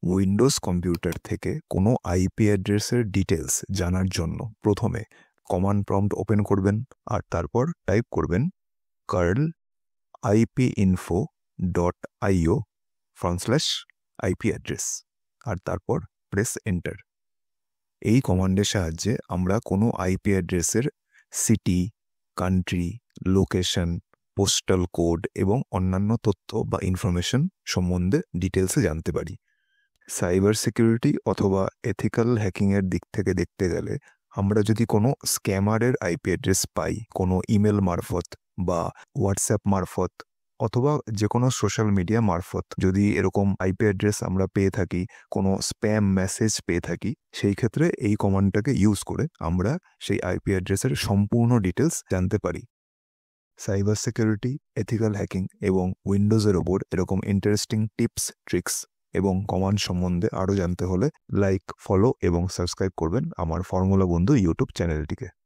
Windows computer থেকে কোনো IP অ্যাড্রেসের details জানার জন্য প্রথমে কমান্ড প্রম্পট ওপেন করবেন আর তারপর টাইপ করবেন কার্ল ipinfo.io/IP অ্যাড্রেস আর তারপর প্রেস এন্টার। এই কমান্ডের সাহায্যে আমরা কোনো আইপি অ্যাড্রেসের city, country, location, postal code এবং অন্যান্য তথ্য বা ইনফরমেশন সম্বন্ধে ডিটেলসে জানতে পারি। সাইবার সিকিউরিটি অথবা এথিক্যাল হ্যাকিংয়ের দিক থেকে দেখতে গেলে আমরা যদি কোনো স্ক্যামারের আইপি অ্যাড্রেস পাই কোনো ইমেল মারফত বা হোয়াটসঅ্যাপ মারফত অথবা যে কোনো সোশ্যাল মিডিয়া মারফত, যদি এরকম আইপি অ্যাড্রেস আমরা পেয়ে থাকি, কোনো স্প্যাম মেসেজ পেয়ে থাকি, সেই ক্ষেত্রে এই কমান্ডটাকে ইউজ করে আমরা সেই আইপি অ্যাড্রেসের সম্পূর্ণ ডিটেলস জানতে পারি। সাইবার সিকিউরিটি, এথিক্যাল হ্যাকিং এবং উইন্ডোজের ওপর এরকম ইন্টারেস্টিং টিপস, ট্রিক্স এবং কমান্ড সম্বন্ধে আরও জানতে হলে লাইক, ফলো এবং সাবস্ক্রাইব করবেন আমার ফর্মুলা বন্ধু ইউটিউব চ্যানেলটিকে।